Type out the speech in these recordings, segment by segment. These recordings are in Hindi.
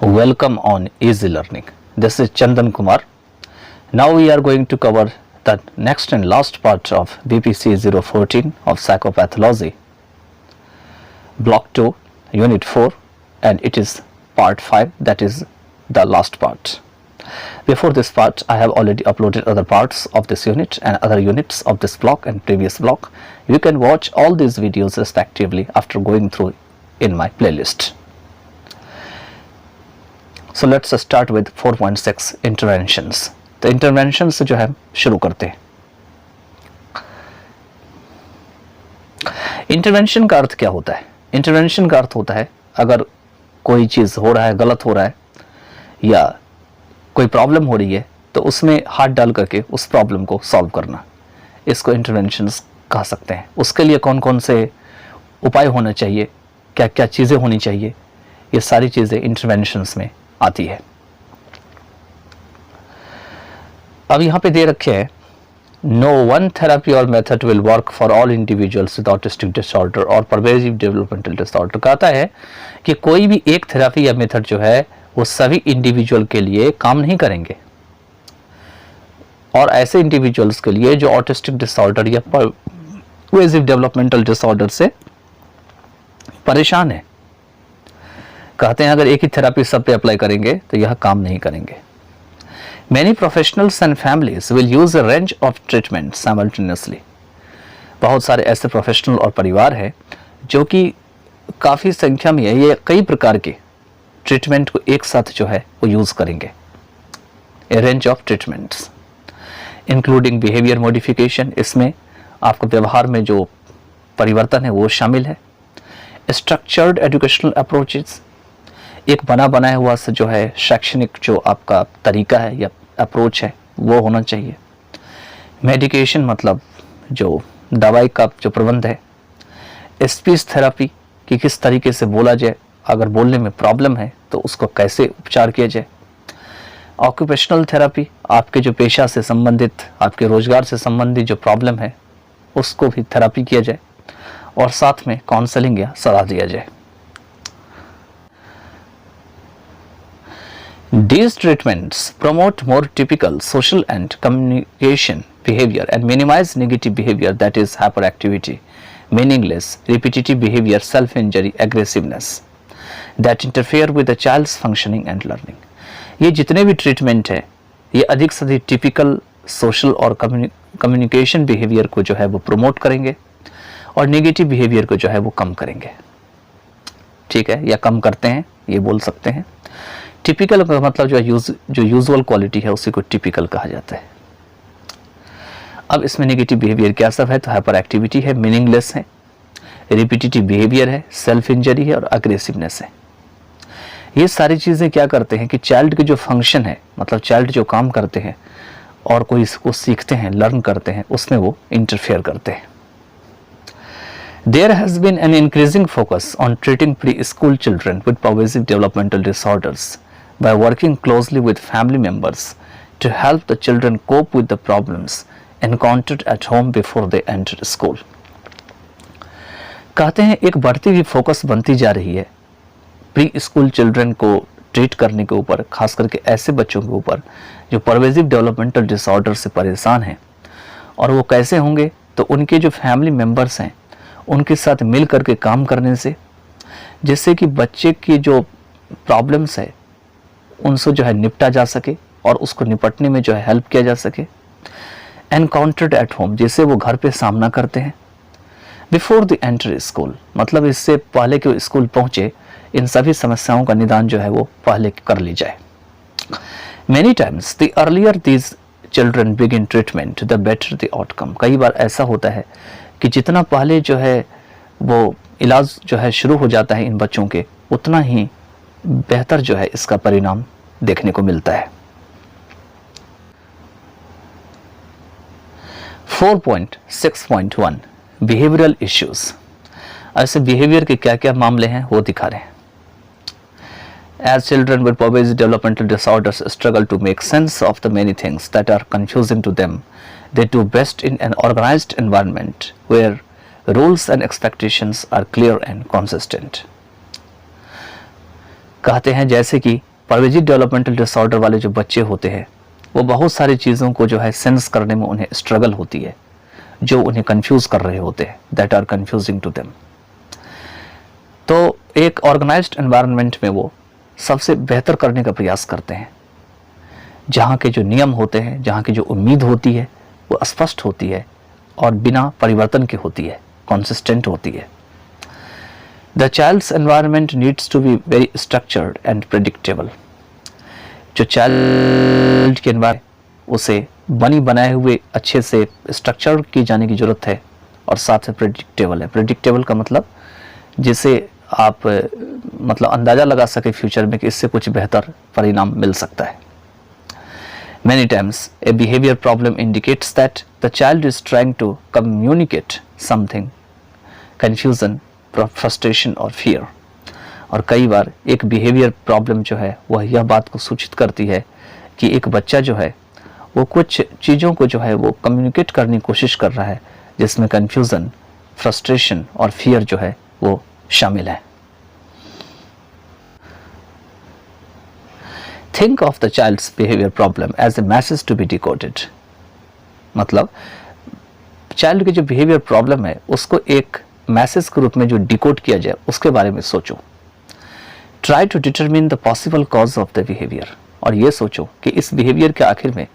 Welcome on Easy Learning. This is Chandan Kumar. Now we are going to cover the next and last part of BPC 014 of Psychopathology, Block 2, Unit 4, and it is Part 5, that is the last part. Before this part, I have already uploaded other parts of this unit and other units of this block and previous block. You can watch all these videos respectively after going through in my playlist. So let's start with 4.6 interventions. तो इंटरवेंशन से जो है शुरू करते हैं. इंटरवेंशन का अर्थ क्या होता है? इंटरवेंशन का अर्थ होता है अगर कोई चीज़ हो रहा है, गलत हो रहा है या कोई प्रॉब्लम हो रही है तो उसमें हाथ डाल करके उस प्रॉब्लम को सॉल्व करना, इसको इंटरवेंशंस कह सकते हैं. उसके लिए कौन कौन से उपाय होना चाहिए, क्या क्या चीज़ें होनी चाहिए, ये सारी चीज़ें इंटरवेंशंस में आती है. अब यहाँ पे दे रखे हैं, नो वन थेरेपी और method will work for all individuals with autistic disorder और परवेसिव डेवलपमेंटल डिसऑर्डर. कहता है कि कोई भी एक थेरेपी या मेथड जो है वो सभी इंडिविजुअल के लिए काम नहीं करेंगे, और ऐसे इंडिविजुअल्स के लिए जो ऑटिस्टिक डिसऑर्डर या परवेसिव डेवलपमेंटल डिसऑर्डर से परेशान है. कहते हैं अगर एक ही थेरेपी सब पे अप्लाई करेंगे तो यह काम नहीं करेंगे. Many professionals and families will use a range of treatment simultaneously. बहुत सारे ऐसे प्रोफेशनल और परिवार हैं जो कि काफ़ी संख्या में ये कई प्रकार के ट्रीटमेंट को एक साथ जो है वो यूज़ करेंगे. A range of treatments including behavior modification, इसमें आपका व्यवहार में जो परिवर्तन है वो शामिल है. Structured educational approaches, एक बना बनाया हुआ से जो है शैक्षणिक जो आपका तरीका है या अप्रोच है वो होना चाहिए. मेडिकेशन मतलब जो दवाई का जो प्रबंध है. स्पीच थेरेपी कि किस तरीके से बोला जाए, अगर बोलने में प्रॉब्लम है तो उसको कैसे उपचार किया जाए. ऑक्यूपेशनल थेरेपी, आपके जो पेशा से संबंधित, आपके रोजगार से संबंधित जो प्रॉब्लम है उसको भी थेरेपी किया जाए, और साथ में काउंसलिंग या सलाह दिया जाए. These treatments promote more typical social and communication behavior and minimize negative behavior, that is hyperactivity, meaningless, repetitive behavior, self-injury, aggressiveness that interfere with the child's functioning and learning. ये जितने भी ट्रीटमेंट है ये अधिक से अधिक टिपिकल सोशल और कम्युनिकेशन बिहेवियर को जो है वो प्रमोट करेंगे और नेगेटिव बिहेवियर को जो है वो कम करेंगे. ठीक है, या कम करते हैं ये बोल सकते हैं. टिपिकल का मतलब जो यूजुअल क्वालिटी है उसी को टिपिकल कहा जाता है. अब इसमें नेगेटिव बिहेवियर क्या सब है, तो हाइपर एक्टिविटी है, मीनिंगलेस है, रिपीटेटिव बिहेवियर है, सेल्फ इंजरी है और अग्रेसिवनेस है. ये सारी चीज़ें क्या करते हैं कि चाइल्ड के जो फंक्शन है, मतलब चाइल्ड जो काम करते हैं और कोई इसको सीखते हैं, लर्न करते हैं, उसमें वो इंटरफेयर करते हैं. There has been an increasing focus on treating preschool children with pervasive developmental disorders by working closely with family members to help the children cope with the problems encountered at home before they enter school. कहते हैं एक बढ़ती हुई फोकस बनती जा रही है प्री स्कूल चिल्ड्रन को ट्रीट करने के ऊपर, खास करके ऐसे बच्चों के ऊपर जो परवेसिव डेवलपमेंटल डिसऑर्डर से परेशान हैं. और वो कैसे होंगे, तो उनके जो फैमिली मेम्बर्स हैं उनके साथ मिल करके काम करने से, जिससे कि बच्चे की जो प्रॉब्लम्स है उनसे जो है निपटा जा सके और उसको निपटने में जो है हेल्प किया जा सके. एनकाउंटर्ड एट होम, जिसे वो घर पे सामना करते हैं. बिफोर द एंटर स्कूल, मतलब इससे पहले कि वो स्कूल पहुँचे इन सभी समस्याओं का निदान जो है वो पहले कर ली जाए. Many times the earlier these children begin treatment the better the outcome. कई बार ऐसा होता है कि जितना पहले जो है वो इलाज जो है शुरू हो जाता है इन बच्चों के, उतना ही बेहतर जो है इसका परिणाम देखने को मिलता है. 4.6.1 बिहेवियरल इश्यूज. ऐसे बिहेवियर के क्या क्या मामले हैं वो दिखा रहे हैं. As children with pervasive developmental disorders struggle to make sense of the many things that are confusing to them, they do best in an organized environment where rules and expectations are clear and consistent. कहते हैं जैसे कि परवेजी डेवलपमेंटल डिसऑर्डर वाले जो बच्चे होते हैं वो बहुत सारी चीज़ों को जो है सेंस करने में उन्हें स्ट्रगल होती है, जो उन्हें कंफ्यूज कर रहे होते हैं, that are confusing to them. तो एक ऑर्गेनाइज्ड एनवायरनमेंट में वो सबसे बेहतर करने का प्रयास करते हैं, जहाँ के जो नियम होते हैं, जहाँ की जो उम्मीद होती है वो स्पष्ट होती है और बिना परिवर्तन के होती है, कंसिस्टेंट होती है। The child's environment needs to be very structured and predictable. जो चाइल्ड के एनवायरनमेंट उसे बनी बनाए हुए अच्छे से स्ट्रक्चर की जाने की जरूरत है और साथ में प्रेडिक्टेबल है। प्रेडिक्टेबल का मतलब जिसे आप मतलब अंदाजा लगा सके फ्यूचर में कि इससे कुछ बेहतर परिणाम मिल सकता है। Many times a behavior problem indicates that the child is trying to communicate something, confusion, frustration or fear। और कई बार एक behavior problem जो है वह यह बात को सूचित करती है कि एक बच्चा जो है वो कुछ चीज़ों को जो है वो कम्युनिकेट करने की कोशिश कर रहा है, जिसमें confusion, frustration और fear जो है वो शामिल है। Think of the child's behavior problem as a message to be decoded। मतलब चाइल्ड की जो बिहेवियर प्रॉब्लम है उसको एक मैसेज के रूप में जो डिकोड किया जाए उसके बारे में सोचो। Try to determine the possible cause of the behaviour. और ये सोचो कि इस बिहेवियर के आखिर में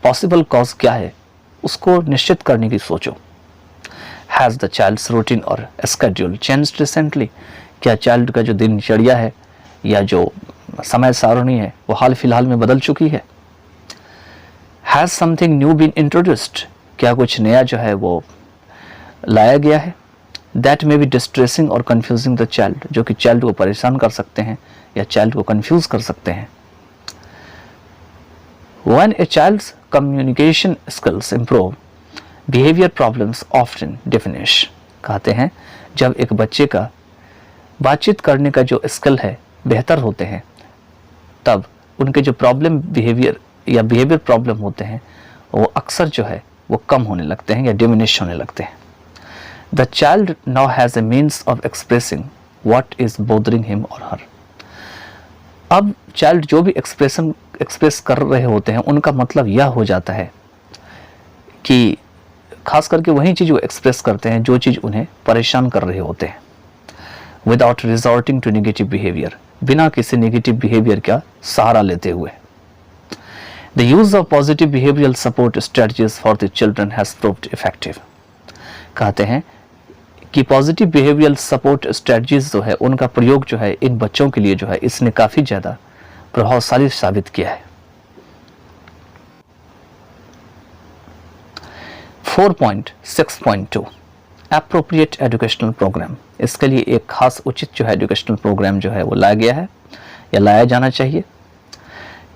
पॉसिबल कॉज क्या है, उसको निश्चित करने की सोचो। हैज़ द चाइल्ड्स रूटीन और स्केड्यूल चेंज्ड रिसेंटली। क्या चाइल्ड का जो दिनचर्या है या जो समय सारणी है वो हाल फिलहाल में बदल चुकी है। Has something new been introduced. क्या कुछ नया जो है वो लाया गया है। दैट मे बी डिस्ट्रेसिंग और कंफ्यूजिंग द चाइल्ड। जो कि चाइल्ड को परेशान कर सकते हैं या चाइल्ड को कंफ्यूज कर सकते हैं। When a child's communication skills improve, behavior problems often diminish। कहते हैं जब एक बच्चे का बातचीत करने का जो स्किल है बेहतर होते हैं, तब उनके जो प्रॉब्लम बिहेवियर या बिहेवियर प्रॉब्लम होते हैं वो अक्सर जो है वो कम होने लगते हैं या डिमिनिश होने लगते हैं। The child now has a means of expressing what is bothering him और हर। अब चाइल्ड जो भी एक्सप्रेस कर रहे होते हैं उनका मतलब यह हो जाता है कि खास करके वही चीज़ वो एक्सप्रेस करते हैं जो चीज़ उन्हें परेशान कर रहे होते हैं। Without resorting to negative behaviour. बिना किसी नेगेटिव बिहेवियर का सहारा लेते हुए। The use of positive behavioural support strategies for the children has proved effective. कहते हैं कि पॉजिटिव बिहेवियरल सपोर्ट स्ट्रेटजीज जो है उनका प्रयोग जो है इन बच्चों के लिए जो है इसने काफ़ी ज़्यादा प्रभावशाली साबित किया है। 4.6.2 एप्रोप्रिएट एजुकेशनल प्रोग्राम। इसके लिए एक खास उचित जो है एजुकेशनल प्रोग्राम जो है वो लाया गया है या लाया जाना चाहिए।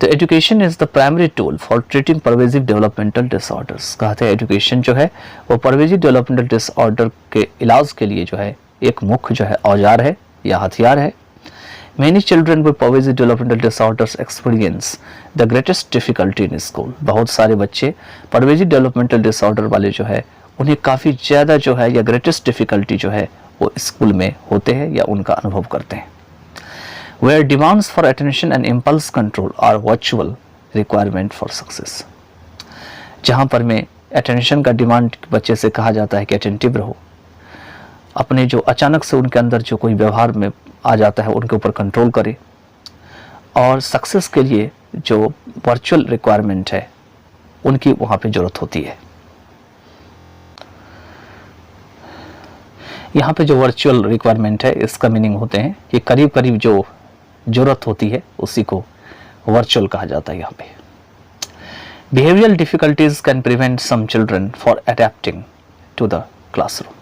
तो education is the primary tool for treating pervasive developmental disorders. कहते हैं एजुकेशन जो है वो परवेजिव डेवलपमेंटल डिसऑर्डर के इलाज के लिए जो है एक मुख्य जो है औजार है या हथियार है। Many children with pervasive developmental disorders experience the greatest difficulty in school। बहुत सारे बच्चे pervasive developmental disorder वाले जो है उन्हें काफ़ी ज़्यादा जो है या greatest difficulty जो है वो स्कूल में होते हैं या उनका अनुभव करते हैं। Where demands for attention and impulse control are virtual requirement for success। जहाँ पर में attention का डिमांड बच्चे से कहा जाता है कि attentive रहो, अपने जो अचानक से उनके अंदर जो कोई व्यवहार में आ जाता है उनके ऊपर कंट्रोल करे, और सक्सेस के लिए जो वर्चुअल रिक्वायरमेंट है उनकी वहाँ पे ज़रूरत होती है। यहाँ पे जो वर्चुअल रिक्वायरमेंट है इसका मीनिंग होते हैं कि करीब करीब जो ज़रूरत होती है उसी को वर्चुअल कहा जाता है। यहाँ पे behavioural difficulties can prevent some children for adapting to the classroom.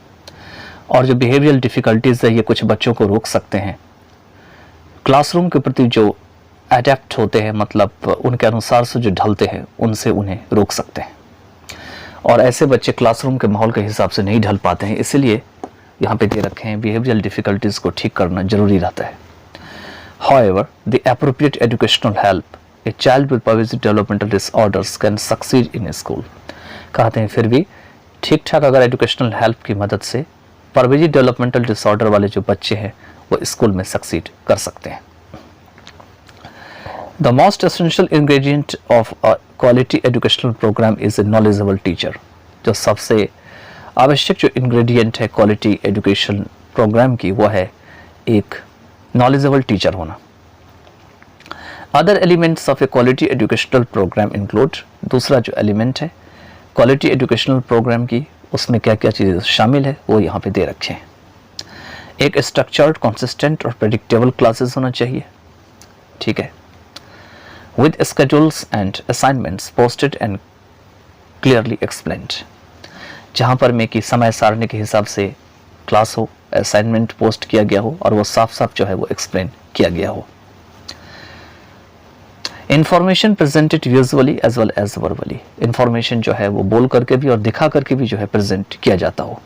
और जो बिहेवियरल डिफ़िकल्टीज़ है ये कुछ बच्चों को रोक सकते हैं क्लासरूम के प्रति जो अडेप्ट होते हैं, मतलब उनके अनुसार से जो ढलते हैं उनसे उन्हें रोक सकते हैं। और ऐसे बच्चे क्लासरूम के माहौल के हिसाब से नहीं ढल पाते हैं, इसीलिए यहाँ पे दे रखे हैं बिहेवियरल डिफ़िकल्टीज़ को ठीक करना जरूरी रहता है। However, the appropriate educational help a child with pervasive developmental disorders can succeed in school। कहते हैं फिर भी ठीक ठाक अगर एजुकेशनल हेल्प की मदद से परवेजिव डेवलपमेंटल डिसऑर्डर वाले जो बच्चे हैं वो स्कूल में सक्सीड कर सकते हैं। The most essential ingredient of a quality educational program is a knowledgeable teacher. जो सबसे आवश्यक जो ingredient है quality education program की वो है एक knowledgeable teacher होना. Other elements of a quality educational program include, दूसरा जो element है quality educational program की, उसमें क्या क्या चीज़ें शामिल है वो यहाँ पे दे रखे हैं. एक structured, consistent और predictable classes होना चाहिए, ठीक है, with schedules and assignments posted and clearly explained. जहाँ पर में कि समय सारणी के हिसाब से क्लास हो, असाइनमेंट पोस्ट किया गया हो और वो साफ साफ जो है वो एक्सप्लेन किया गया हो. Information presented visually as well as verbally. Information जो है वो बोल करके भी और दिखा करके भी जो है प्रेजेंट किया जाता हो.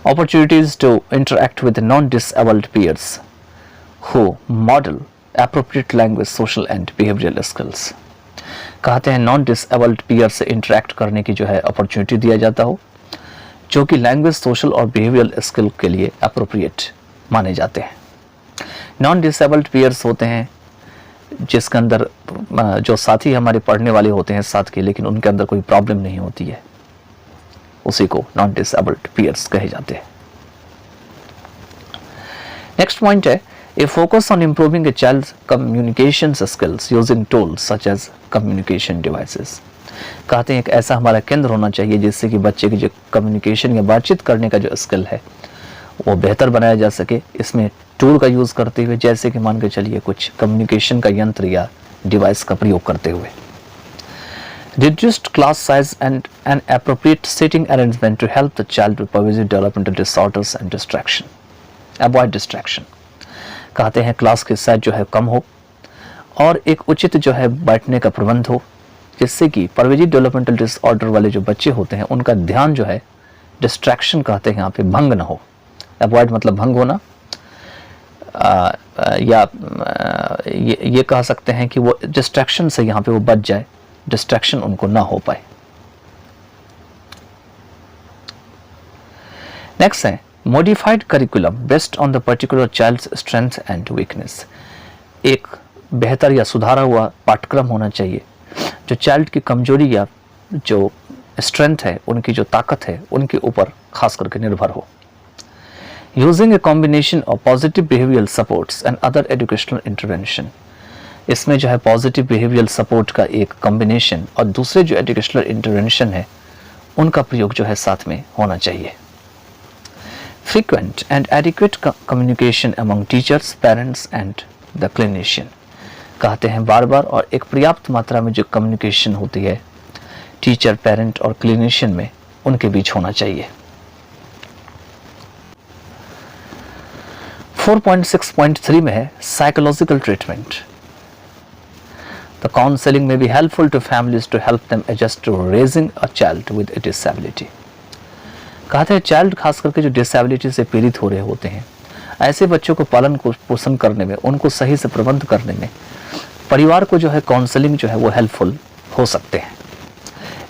Opportunities to interact with non-disabled peers who model appropriate language, social and behavioral skills. कहते हैं नॉन डिसेबल्ड पीयर से इंटरेक्ट करने की जो है अपॉर्चुनिटी दिया जाता हो जो कि लैंग्वेज, सोशल और बिहेवियरल स्किल के लिए अप्रोप्रिएट माने जाते हैं. नॉन डिसेबल्ड पीयर्स होते हैं जिसके अंदर जो साथी हमारे पढ़ने वाले होते हैं साथ के, लेकिन उनके अंदर कोई प्रॉब्लम नहीं होती है, उसी को नॉन डिसेबल्ड पीयर्स कहे जाते हैं. नेक्स्ट पॉइंट है a focus on improving a child's communication skills using tools such as communication devices. कहते हैं एक ऐसा हमारा केंद्र होना चाहिए जिससे कि बच्चे की जो कम्युनिकेशन या बातचीत करने का जो स्किल है वो बेहतर बनाया जा सके. इसमें टूल का यूज़ करते हुए, जैसे कि मान के चलिए कुछ कम्युनिकेशन का यंत्र या डिवाइस का प्रयोग करते हुए. Reduced class size and an appropriate seating arrangement to help the child with pervasive developmental disorders and distraction. Avoid distraction. कहते हैं क्लास की साइज जो है कम हो और एक उचित जो है बैठने का प्रबंध हो जिससे कि परवेजिव डेवलपमेंटल डिसऑर्डर वाले जो बच्चे होते हैं उनका ध्यान जो है डिस्ट्रैक्शन कहते हैं यहाँ पे भंग ना हो. अवॉइड मतलब भंग होना, या ये कह सकते हैं कि वो डिस्ट्रैक्शन से यहाँ पे वो बच जाए, डिस्ट्रैक्शन उनको ना हो पाए. नेक्स्ट है modified curriculum based on the particular child's strength and weakness. एक बेहतर या सुधारा हुआ पाठ्यक्रम होना चाहिए जो चाइल्ड की कमजोरी या जो स्ट्रेंथ है, उनकी जो ताकत है, उनके ऊपर खास करके निर्भर हो. Using a combination of positive behavioral supports and other educational intervention. इसमें जो है पॉजिटिव बिहेवियरल सपोर्ट का एक कॉम्बिनेशन और दूसरे जो एजुकेशनल इंटरवेंशन है उनका प्रयोग जो है साथ में होना चाहिए. Frequent and adequate communication among teachers, parents and the clinician. कहते हैं बार बार और एक पर्याप्त मात्रा में जो कम्युनिकेशन होती है टीचर, पेरेंट और क्लिनिशियन में, उनके बीच होना चाहिए. 4.6.3 में है psychological treatment. The counseling may be helpful to families to help them adjust to raising a child with a disability. कहते हैं चाइल्ड खास करके जो डिसेबिलिटी से पीड़ित हो रहे होते हैं, ऐसे बच्चों को पालन पोषण करने में, उनको सही से प्रबंध करने में परिवार को जो है काउंसलिंग जो है वो हेल्पफुल हो सकते हैं.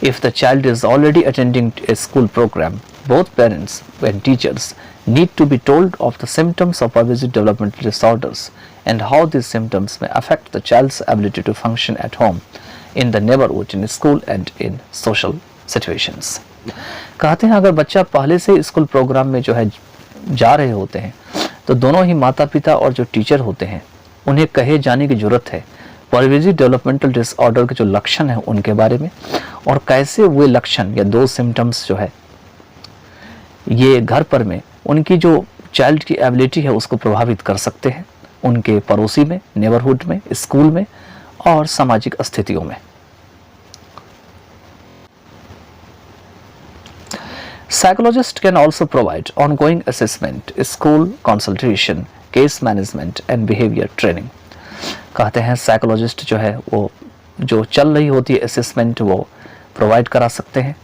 If the child is already attending a school programme, both parents and teachers need to be told of the symptoms of pervasive developmental disorders and how these symptoms may affect the child's ability to function at home, in the neighborhood, in school and in social situations. कहते हैं अगर बच्चा पहले से स्कूल प्रोग्राम में जो है जा रहे होते हैं तो दोनों ही माता पिता और जो टीचर होते हैं उन्हें कहे जाने की जरूरत है परवेजिव डेवलपमेंटल डिसऑर्डर के जो लक्षण हैं उनके बारे में, और कैसे वे लक्षण या दो सिम्टम्स जो है ये घर पर में उनकी जो चाइल्ड की एबिलिटी है उसको प्रभावित कर सकते हैं, उनके पड़ोसी में, नेबरहुड में, स्कूल में और सामाजिक स्थितियों में. Psychologists can also provide ongoing assessment, school consultation, case management and behavior training. कहते हैं साइकोलॉजिस्ट जो है वो जो चल रही होती है असेसमेंट वो प्रोवाइड करा सकते हैं,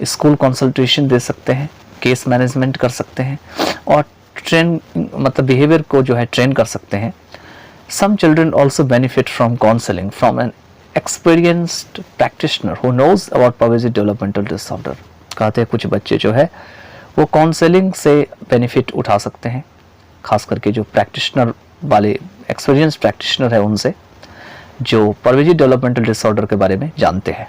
स्कूल कंसल्टेशन दे सकते हैं, केस मैनेजमेंट कर सकते हैं और ट्रेन मतलब बिहेवियर को जो है ट्रेन कर सकते हैं. Some children also benefit from counseling from an experienced practitioner who knows about pervasive developmental disorder. कहते हैं कुछ बच्चे जो है वो काउंसलिंग से बेनिफिट उठा सकते हैं खास करके जो प्रैक्टिशनर वाले एक्सपीरियंस प्रैक्टिशनर है उनसे, जो परवेजी डेवलपमेंटल डिसऑर्डर के बारे में जानते हैं।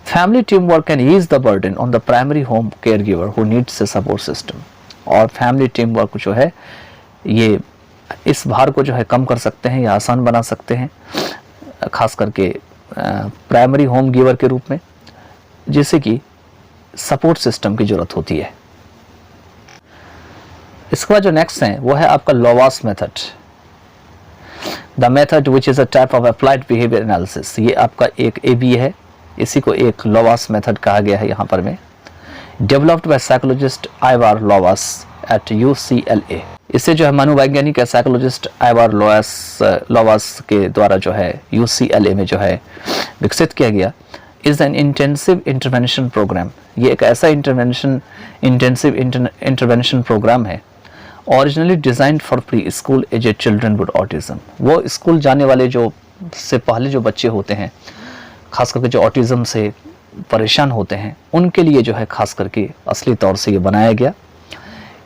Family team work can ease the burden on the primary home care giver who needs a support system. और फैमिली टीम वर्क जो है ये इस भार को जो है कम कर सकते हैं या आसान बना सकते हैं, खास करके प्राइमरी होम गिवर के रूप में, जिससे कि सपोर्ट सिस्टम की जरूरत होती है। इसके बाद जो नेक्स्ट है वो है आपका Lovaas method. The method which is a type of applied behaviour analysis. ये आपका एक AB है, इसी को एक लोवास मेथड कहा गया है यहाँ पर में। Developed by psychologist Ivar Lovaas at UCLA। इसे जो है मनोवैज्ञानिक साइकोलॉजिस्ट आइवार लोवास के द्वारा जो है UCLA में जो है विकसित किया गया। Is an intensive intervention programme. ये एक ऐसा इंटेंसिव इंटरवेंशन प्रोग्राम है originally designed for pre school aged children with autism. वो स्कूल जाने वाले जो से पहले जो बच्चे होते हैं, खास करके जो ऑटिज्म से परेशान होते हैं, उनके लिए जो है खास करके असली तौर से ये बनाया गया।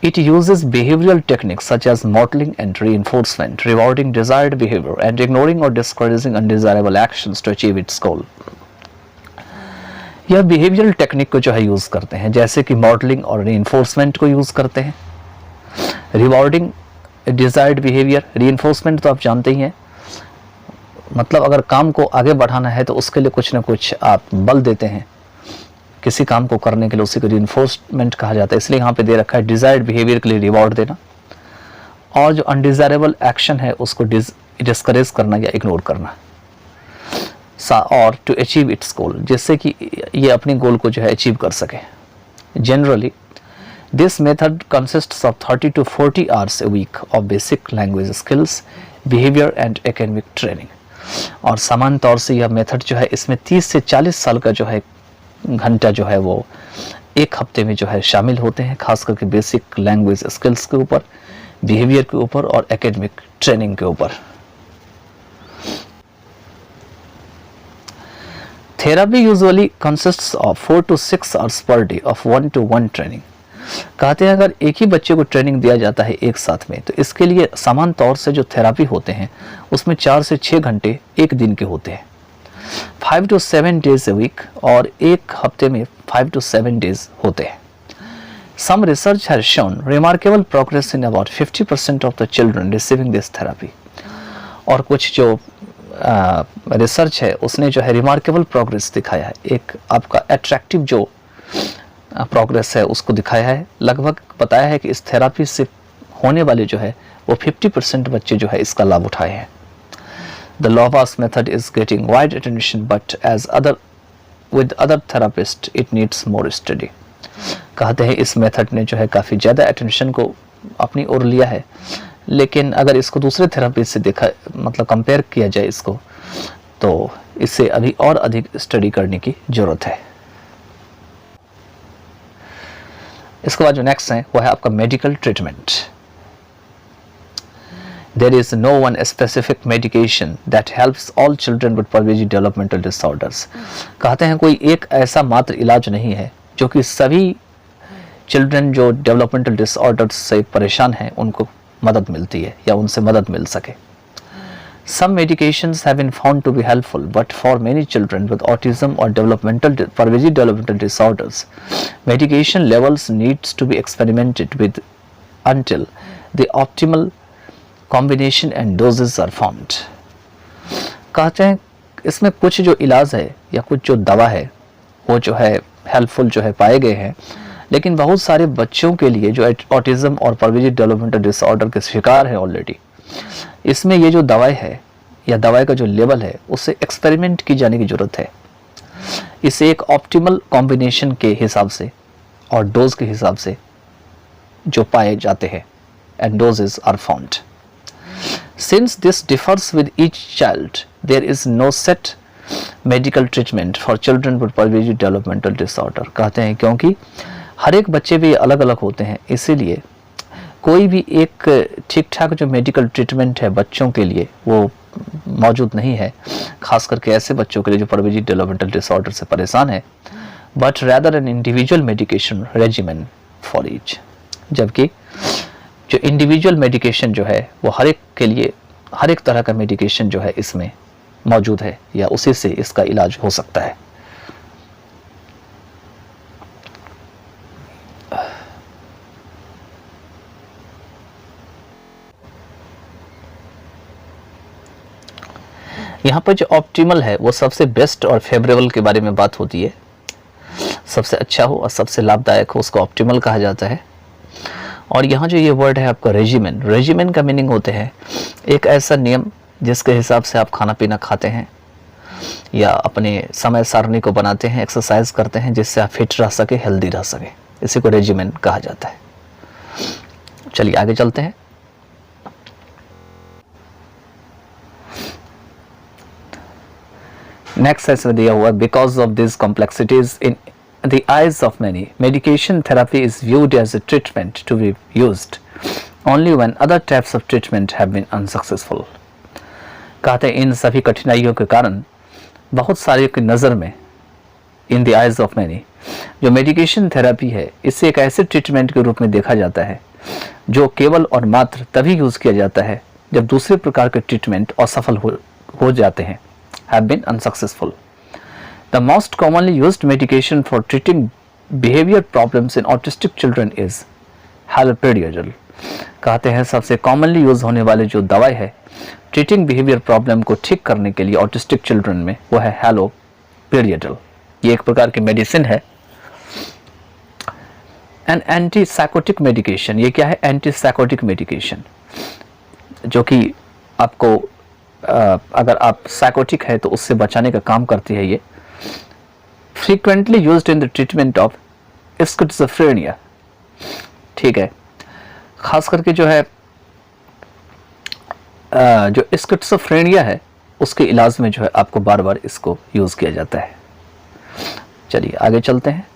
It uses behavioral techniques such as modeling and reinforcement, rewarding desired behavior and ignoring or discouraging undesirable actions to achieve its goal. यह behavioral technique को जो है यूज करते हैं, जैसे कि मॉडलिंग और reinforcement को यूज करते हैं। रिवॉर्डिंग डिजायर्ड बिहेवियर, reinforcement तो आप जानते ही हैं, मतलब अगर काम को आगे बढ़ाना है तो उसके लिए कुछ ना कुछ आप बल देते हैं, किसी काम को करने के लिए उसी को रिइंफोर्समेंट कहा जाता है। इसलिए यहाँ पे दे रखा है डिजायर्ड बिहेवियर के लिए रिवॉर्ड देना, और जो अनडिजायरेबल एक्शन है उसको डिस्करेज करना या इग्नोर करना, और टू अचीव इट्स गोल, जिससे कि ये अपनी गोल को जो है अचीव कर सके। Generally this method consists of 30 to 40 hours a week of basic language skills, behavior and academic training। और समान तौर से यह मेथड जो है इसमें 30 से 40 साल का जो है घंटा जो है वो एक हफ्ते में जो है शामिल होते हैं, खास करके बेसिक लैंग्वेज स्किल्स के ऊपर, बिहेवियर के ऊपर और एकेडमिक ट्रेनिंग के ऊपर। Therapy usually consists of 4 to 6 hours per day of 1-to-1 training. कहते हैं अगर एक ही बच्चे को ट्रेनिंग दिया जाता है एक साथ में, तो इसके लिए समान तौर से जो थेरेपी होते हैं उसमें 4 से 6 घंटे एक दिन के होते हैं, 5 to 7 days a week, और एक हफ्ते में 5 to 7 days होते हैं। Some research has shown remarkable progress in about 50% of the children receiving this therapy। और कुछ जो रिसर्च है उसने जो है रिमार्केबल प्रोग्रेस दिखाया है, एक आपका अट्रैक्टिव जो प्रोग्रेस है उसको दिखाया है। लगभग बताया है कि इस थेरेपी से होने वाले जो है वो 50% बच्चे जो है इसका लाभ उठाए हैं। The Lovaas method is getting wide attention, but as with other therapists, it needs more study। कहते हैं इस मेथड ने जो है काफ़ी ज़्यादा अटेंशन को अपनी ओर लिया है, लेकिन अगर इसको दूसरे थेरेपी से देखा मतलब कंपेयर किया जाए इसको, तो इससे अभी और अधिक स्टडी करने की ज़रूरत है। इसके बाद जो नेक्स्ट है वो है आपका medical treatment. There is no one specific medication that helps all children with Parvezi developmental disorders। कहते हैं कोई एक ऐसा मात्र इलाज नहीं है जो कि सभी चिल्ड्रन जो डेवलपमेंटल डिसऑर्डर्स से परेशान हैं उनको मदद मिलती है या उनसे मदद मिल सके। Some medications have been found to be helpful, but for many children with autism or Parvezi developmental disorders, medication levels needs to be experimented with until the optimal combination and doses are found. कहते हैं इसमें कुछ जो इलाज है या कुछ जो दवा है वो जो है हेल्पफुल जो है पाए गए हैं, लेकिन बहुत सारे बच्चों के लिए जो ऑटिज्म और परवेजी डेवलपमेंटल डिसऑर्डर के शिकार है ऑलरेडी, इसमें ये जो दवाई है या दवाई का जो लेवल है उससे एक्सपेरिमेंट की जाने की ज़रूरत है। इसे एक ऑप्टिमल कॉम्बिनेशन के हिसाब से और डोज के हिसाब से जो पाए जाते हैं and doses are found. Since this differs with each child, there is no set medical treatment for children with Parvezi developmental disorder। कहते हैं क्योंकि हर एक बच्चे भी अलग अलग होते हैं, इसीलिए कोई भी एक ठीक ठाक जो मेडिकल ट्रीटमेंट है बच्चों के लिए वो मौजूद नहीं है, खास करके ऐसे बच्चों के लिए जो परवेजी डेवलपमेंटल डिसऑर्डर से परेशान है, but rather an individual medication regimen for each. जबकि जो इंडिविजुअल मेडिकेशन जो है वो हर एक के लिए, हर एक तरह का मेडिकेशन जो है इसमें मौजूद है या उसी से इसका इलाज हो सकता है। यहाँ पर जो ऑप्टिमल है वो सबसे बेस्ट और फेवरेबल के बारे में बात होती है। सबसे अच्छा हो और सबसे लाभदायक हो उसको ऑप्टिमल कहा जाता है। और यहाँ जो ये वर्ड है आपका रेजिमेन, रेजिमेन का मीनिंग होते हैं एक ऐसा नियम जिसके हिसाब से आप खाना पीना खाते हैं या अपने समय सारणी को बनाते हैं, एक्सरसाइज करते हैं, जिससे आप फिट रह सके, हेल्दी रह सके, इसी को रेजिमेन कहा जाता है। चलिए आगे चलते हैं। नेक्स्ट सेशन दिया हुआ, because of this complexities in the eyes of many, medication therapy is viewed as a treatment to be used only when other types of treatment have been unsuccessful। कहते हैं इन सभी कठिनाइयों के कारण बहुत सारे की नज़र में, in the eyes of many, जो मेडिकेशन थेरेपी है इसे एक ऐसे ट्रीटमेंट के रूप में देखा जाता है जो केवल और मात्र तभी यूज़ किया जाता है जब दूसरे प्रकार के ट्रीटमेंट असफल हो जाते हैं, have been unsuccessful। The most commonly used medication for treating behavior problems in autistic children is haloperidol। कहते हैं सबसे कॉमनली यूज होने वाले जो दवाई है ट्रीटिंग बिहेवियर प्रॉब्लम को ठीक करने के लिए ऑटिस्टिक चिल्ड्रन में, वो है haloperidol। ये एक प्रकार की मेडिसिन है। एन एंटी साइकोटिक मेडिकेशन, ये क्या है? एंटी साइकोटिक मेडिकेशन, जो कि आपको अगर आप साइकोटिक है तो उससे बचाने का काम करती है। ये frequently used in the treatment of schizophrenia। ठीक है, खास करके जो है जो स्किज़ोफ्रेनिया है उसके इलाज में जो है आपको बार बार इसको यूज किया जाता है। चलिए आगे चलते हैं।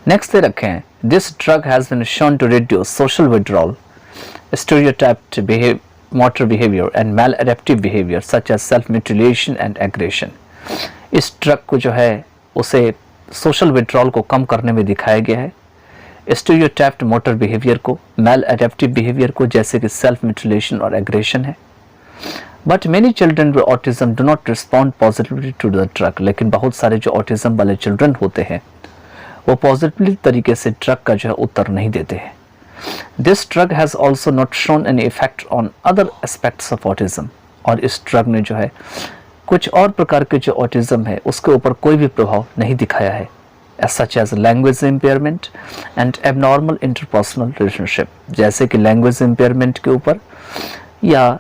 नेक्स्ट से रखे हैं, this drug has been shown to reduce social withdrawal, stereotyped motor behavior and maladaptive behavior such as self mutilation and aggression। इस ड्रग को जो है उसे सोशल विड्रॉल को कम करने में दिखाया गया है, स्टीरियोटाइप्ड मोटर बिहेवियर को, मैल एडेप्टिव बिहेवियर को जैसे कि सेल्फ म्यूटिलेशन और एग्रेशन है। But many children with autism do not respond positively to the drug. लेकिन बहुत सारे जो ऑटिज्म वाले चिल्ड्रन होते हैं वो पॉजिटिवली तरीके से ड्रग का जो है उत्तर नहीं देते हैं। This drug has also not shown any effect on other aspects of autism. और इस ड्रग ने जो है कुछ और प्रकार के जो ऑटिज्म है उसके ऊपर कोई भी प्रभाव नहीं दिखाया है, such as language impairment and abnormal interpersonal relationship, जैसे कि लैंग्वेज इम्पेयरमेंट के ऊपर या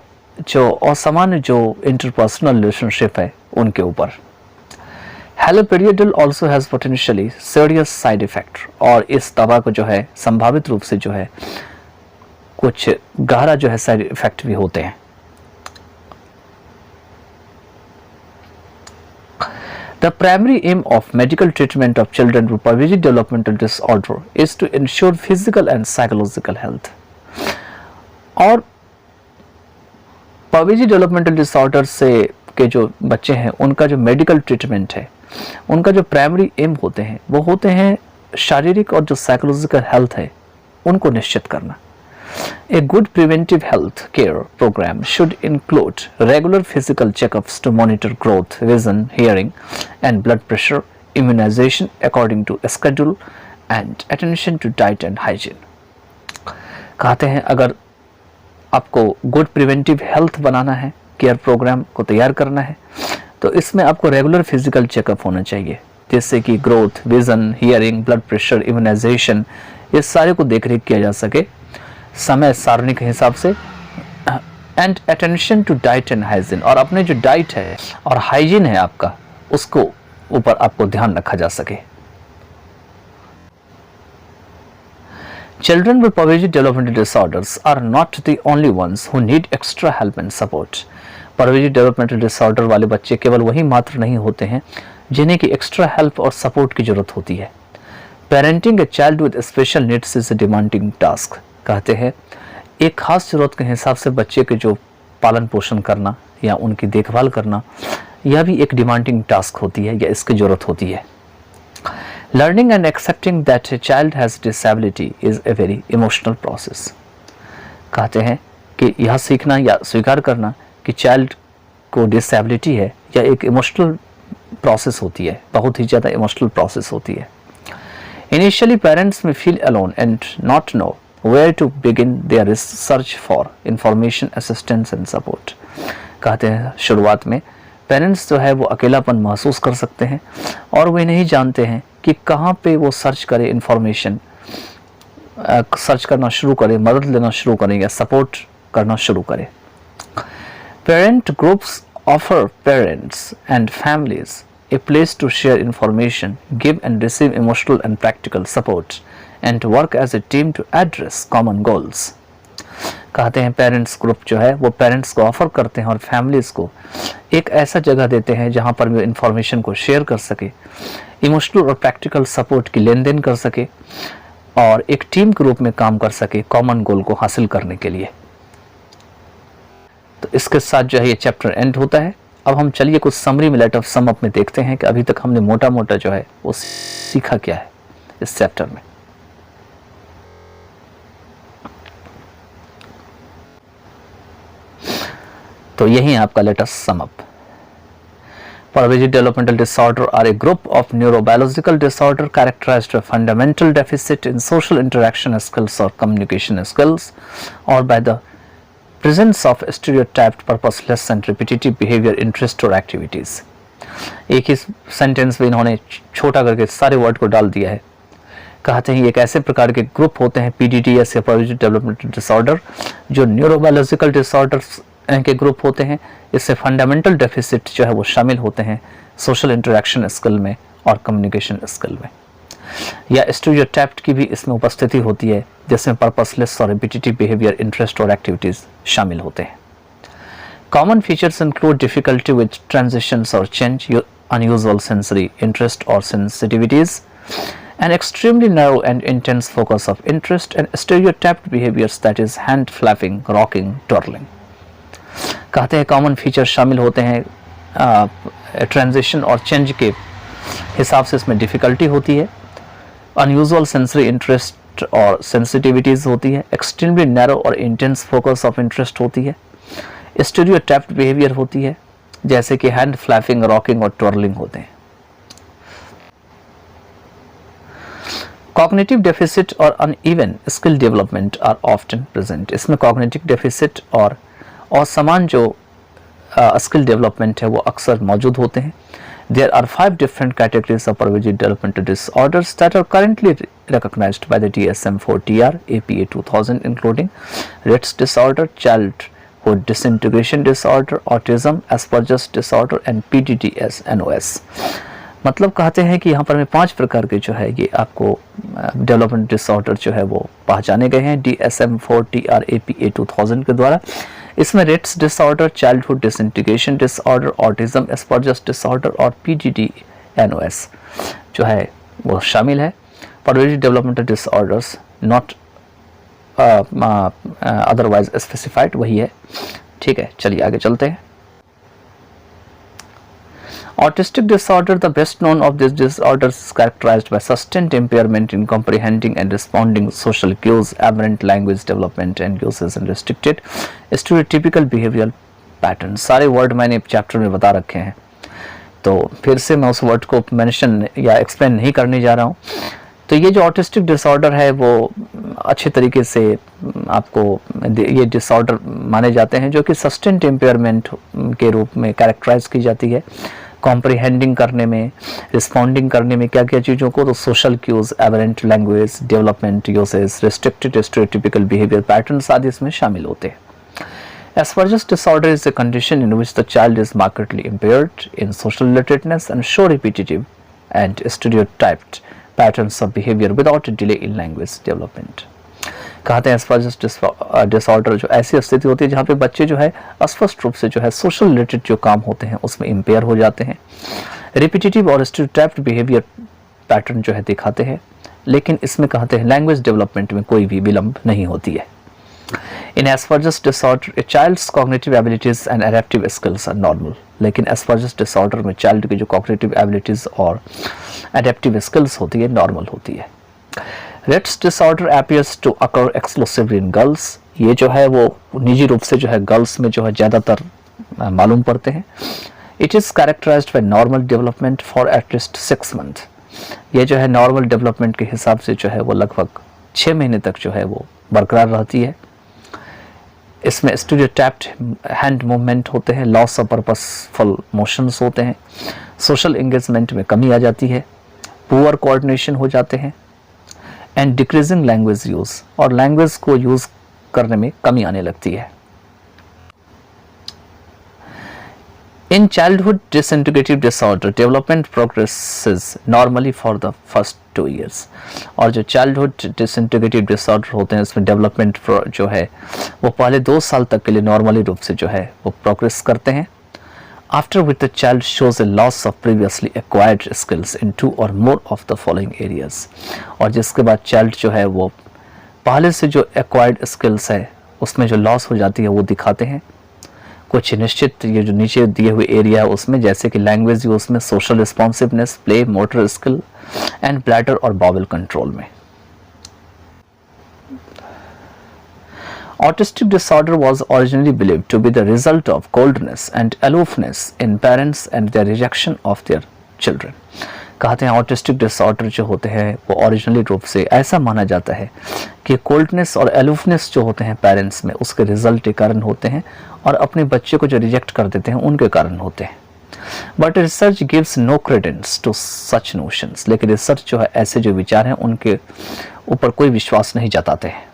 जो असामान्य जो इंटरपर्सनल रिलेशनशिप है उनके ऊपर। haloperidol also has potentially serious side effect। और इस दवा को जो है संभावित रूप से जो है कुछ गहरा जो है साइड इफेक्ट भी होते हैं। The primary aim of medical treatment of children with Paviji developmental disorder is to ensure physical and psychological health। और Paviji developmental disorder से के जो बच्चे हैं उनका जो मेडिकल ट्रीटमेंट है, उनका जो प्राइमरी एम होते हैं वो होते हैं शारीरिक और जो साइकोलॉजिकल हेल्थ है उनको निश्चित करना। A good preventive health care program should include regular physical checkups to monitor growth, vision, hearing and blood pressure, immunization according to schedule and attention to diet and hygiene। कहते हैं अगर आपको गुड प्रिवेंटिव हेल्थ बनाना है, केयर प्रोग्राम को तैयार करना है, तो इसमें आपको रेगुलर फिजिकल चेकअप होना चाहिए, जिससे कि growth, vision, hearing, blood pressure, immunisation, ये सारे को देख रेख किया जा सके समय सारणी के हिसाब से। And attention to diet and hygiene, और अपने जो डाइट है और हाइजीन है आपका उसको ऊपर आपको ध्यान रखा जा सके। Children with Paviji developmental disorders are not the only ones who need extra help and support। Paviji developmental disorder वाले बच्चे केवल वही मात्र नहीं होते हैं जिन्हें की एक्स्ट्रा हेल्प और सपोर्ट की जरूरत होती है। Parenting a child with special needs is a demanding task। कहते हैं एक खास जरूरत के हिसाब से बच्चे के जो पालन पोषण करना या उनकी देखभाल करना, यह भी एक डिमांडिंग टास्क होती है या इसकी जरूरत होती है। Learning and accepting that a child has disability is a very emotional process. कहते हैं कि यह सीखना या स्वीकार करना कि चाइल्ड को डिसेबिलिटी है या एक इमोशनल प्रोसेस होती है, बहुत ही ज़्यादा इमोशनल प्रोसेस होती है. Initially parents may feel alone and not know where to begin their search for information, assistance and support. कहते हैं शुरुआत में पेरेंट्स जो है वो अकेलापन महसूस कर सकते हैं और वे नहीं जानते हैं कि कहाँ पे वो सर्च करें, इंफॉर्मेशन सर्च करना शुरू करें, मदद लेना शुरू करें या सपोर्ट करना शुरू करें. Parent groups offer parents and families a place to share information, give and receive emotional and practical support, and to work as a team to address common goals. कहते हैं पेरेंट्स ग्रुप जो है वो पेरेंट्स को ऑफर करते हैं और फैमिलीज को एक ऐसा जगह देते हैं जहां पर वे इंफॉर्मेशन को शेयर कर सके, इमोशनल और प्रैक्टिकल सपोर्ट की लेन देन कर सके और एक टीम के रूप में काम कर सके कॉमन गोल को हासिल करने के लिए. तो इसके साथ जो है ये चैप्टर एंड होता है. अब हम चलिए कुछ समरी में लेट ऑफ सम अप में देखते हैं कि अभी तक हमने मोटा मोटा जो है वो सीखा क्या है इस चैप्टर में. तो यही आपका let us sum up. Paraveji developmental disorder are a group of neurobiological disorder characterized by fundamental deficit in social interaction skills or communication skills or by the presence of stereotyped, purposeless and repetitive behavior, interest or activities. एक ही सेंटेंस में इन्होंने छोटा करके सारे वर्ड को डाल दिया है. कहते हैं एक ऐसे प्रकार के ग्रुप होते हैं PDDS या Paraveji डेवलपमेंटल डिसऑर्डर जो न्यूरोबायोलॉजिकल डिसऑर्डर्स के ग्रुप होते हैं. इससे फंडामेंटल डेफिसिट जो है वो शामिल होते हैं सोशल इंटरेक्शन स्किल में और कम्युनिकेशन स्किल में. या स्टीरियोटाइप की भी इसमें उपस्थिति होती है जिसमें पर्पसलेस और रिपीटेटिव बिहेवियर, इंटरेस्ट और एक्टिविटीज शामिल होते हैं. Common features include difficulty with transitions और चेंज, अनयूजुअल सेंसरी इंटरेस्ट और sensitivities, an extremely narrow and intense focus of interest and stereotyped behaviors that is hand flapping, rocking, twirling. कहते हैं कॉमन फीचर्स शामिल होते हैं ट्रांजिशन और चेंज के हिसाब से इसमें डिफ़िकल्टी होती है, अनयूजुअल सेंसरी इंटरेस्ट और सेंसिटिविटीज़ होती है, एक्सट्रीमली नैरो और इंटेंस फोकस ऑफ इंटरेस्ट होती है, स्टीरियोटाइप्ड बिहेवियर होती है जैसे कि हैंड फ्लैपिंग, रॉकिंग और ट्विरलिंग होते हैं. कॉग्निटिव डेफिसिट और uneven skill development are often present. इसमें कॉग्निटिव डेफिसिट और समान जो स्किल डेवलपमेंट है वो अक्सर मौजूद होते हैं. There are 5 different categories of Paraveji developmental disorders that are currently recognized by the DSM-4TR APA 2000 including Rett's disorder, childhood disintegration disorder, autism, Asperger's disorder and PDDS NOS. मतलब कहते हैं कि यहाँ पर में 5 प्रकार के जो है ये आपको डेवलपमेंट डिसऑर्डर जो है वो पहचाने गए हैं DSM-4TR APA 2000 के द्वारा. इसमें rates disorder, childhood disintegration disorder, autism, Asperger's disorder और PDD-NOS जो है वो शामिल है. Paraveji developmental disorders not otherwise specified वही है. ठीक है, चलिए आगे चलते हैं. Autistic disorder, the best known of these disorders, is characterized by sustained impairment in comprehending and responding social cues, aberrant language development and uses and restricted stereotypical behavioral patterns. सारे वर्ड मैंने चैप्टर में बता रखे हैं तो फिर से मैं उस वर्ड को मेंशन या एक्सप्लेन नहीं करने जा रहा हूँ. तो ये जो ऑटिस्टिक डिसऑर्डर है वो अच्छे तरीके से आपको ये डिसऑर्डर माने जाते हैं जो कि सस्टेन्ड इम्पेयरमेंट के रूप में कैरेक्टराइज की जाती है. कॉम्प्रिहेंडिंग करने में, रिस्पॉन्डिंग करने में क्या क्या चीज़ों को, तो social cues, aberrant language development, usage, restricted stereotypical behaviour patterns आदि इसमें शामिल होते हैं. Asperger's disorder is a condition in which the child is markedly impaired in social relatedness and show repetitive and stereotyped patterns of behavior without a delay in language development. कहते हैं एस्पर्जर्स डिसऑर्डर जो ऐसी स्थिति होती है जहाँ पे बच्चे जो है अस्पष्ट रूप से जो है सोशल रिलेटेड जो काम होते हैं उसमें इम्पेयर हो जाते हैं, रिपीटेटिव और स्टीरियोटाइप्ड बिहेवियर पैटर्न जो है दिखाते हैं, लेकिन इसमें कहते हैं लैंग्वेज डेवलपमेंट में कोई भी विलंब नहीं होती है. In Asperger's disorder a child's cognitive abilities and adaptive skills are normal, लेकिन एस्पर्जर्स डिसऑर्डर में चाइल्ड की जो कॉग्निटिव एबिलिटीज और एडेप्टिव स्किल्स होती है नॉर्मल होती है। Rett's disorder appears to occur exclusively in girls, ये जो है वो निजी रूप से जो है गर्ल्स में जो है ज़्यादातर मालूम पड़ते हैं। It is characterised by normal development for at least 6 month, ये जो है नॉर्मल डेवलपमेंट के हिसाब से जो है वो लगभग 6 महीने तक जो है वो बरकरार रहती है। इसमें स्टीरियोटाइप्ड हैंड मूवमेंट होते हैं, लॉस ऑफ पर्पसफुल मोशंस होते हैं, सोशल एंगेजमेंट में कमी आ जाती है, पुअर कोऑर्डिनेशन हो जाते हैं एंड डिक्रीजिंग लैंग्वेज यूज़, और लैंग्वेज को यूज़ करने में कमी आने लगती है। In childhood disintegrative disorder development progresses normally for the first 2 years, और जो चाइल्डहुड डिसइंटीग्रेटिव डिसऑर्डर होते हैं इसमें डेवलपमेंट जो है वो पहले 2 साल तक के लिए नॉर्मली रूप से जो है वो प्रोग्रेस करते हैं। After which the child shows A loss of previously acquired skills in 2 or more of the following areas, और जिसके बाद चाइल्ड जो है वो पहले से जो एक्वायर्ड स्किल्स है उसमें जो लॉस हो जाती है वो दिखाते हैं। कुछ निश्चित ये जो नीचे दिए हुए एरिया है उसमें, जैसे कि लैंग्वेज यूज में, social responsiveness, play, motor skill and bladder और बाउल कंट्रोल में। Autistic disorder was originally believed to be the result of coldness and aloofness in parents and their rejection of their children. कहते हैं ऑटिस्टिक डिसऑर्डर जो होते हैं वो ओरिजिनली रूप से ऐसा माना जाता है कि कोल्डनेस और एलूफनेस जो होते हैं पेरेंट्स में उसके रिजल्ट के कारण होते हैं, और अपने बच्चे को जो रिजेक्ट कर देते हैं उनके कारण होते हैं। But research gives no credence to such notions, लेकिन रिसर्च जो है ऐसे जो विचार हैं उनके ऊपर कोई विश्वास नहीं जताते हैं।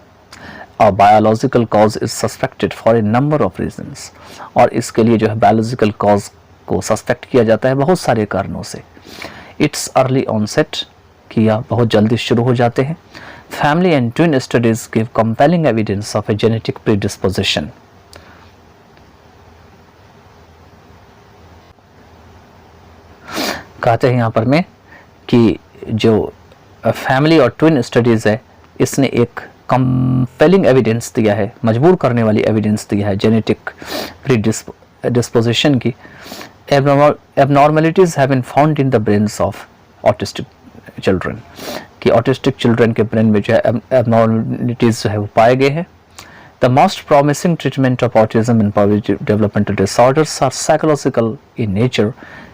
और biological cause is suspected for a number of reasons, और इसके लिए जो है बायोलॉजिकल कॉज को सस्पेक्ट किया जाता है बहुत सारे कारणों से। इट्स अर्ली ऑनसेट, कि यह बहुत जल्दी शुरू हो जाते हैं। Family and twin studies give compelling evidence of a genetic predisposition. कहते हैं यहाँ पर में कि जो फैमिली और ट्विन स्टडीज है इसने एक कंपेलिंग एविडेंस दिया है, मजबूर करने वाली एविडेंस दिया है जेनेटिक प्रीडिस्पोजिशन की। abnormalities have been found in the brains of autistic children, कि ऑटिस्टिक चिल्ड्रन के ब्रेन में जो है abnormalities जो है वो पाए गए हैं। The most promising treatment of autism and developmental disorders are psychological in nature,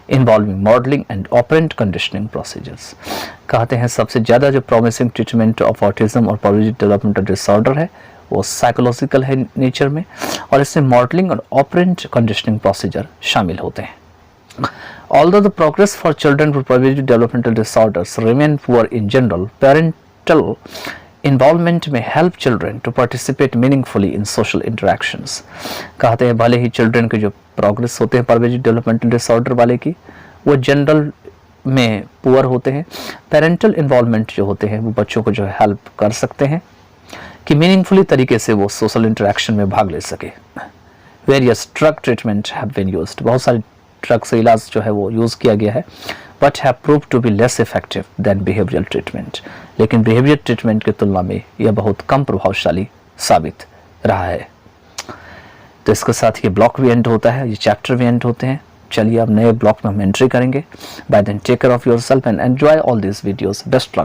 involving modeling and operant conditioning procedures. कहते हैं सबसे ज़्यादा जो promising treatment of autism और developmental disorder है वो साइकोलॉजिकल है नेचर में, और इसमें मॉडलिंग और ऑपरेंट कंडीशनिंग प्रोसीजर शामिल होते हैं। Although the progress for children with developmental disorders remain poor in general, parental involvement may help children to participate meaningfully in social interactions. कहते हैं भले ही चिल्ड्रन के जो प्रोग्रेस होते हैं परवेजिव डेवलपमेंटल डिसऑर्डर वाले की वो जनरल में पुअर होते हैं, पेरेंटल इन्वॉल्वमेंट जो होते हैं वो बच्चों को जो है हेल्प कर सकते हैं कि मीनिंगफुली तरीके से वो सोशल इंटरेक्शन में भाग ले सके। Various drug treatment have been used, बहुत सारे ड्रग से इलाज जो है वो यूज़ किया गया है, but have prove to be less effective than behavioural treatment, लेकिन बिहेवियर ट्रीटमेंट की तुलना में यह बहुत कम प्रभावशाली साबित रहा है। तो इसके साथ ये ब्लॉक भी एंड होता है, ये चैप्टर भी एंड होते हैं। चलिए अब नए ब्लॉक में हम एंट्री करेंगे। Bye then take care of yourself and enjoy all this videos. Best luck.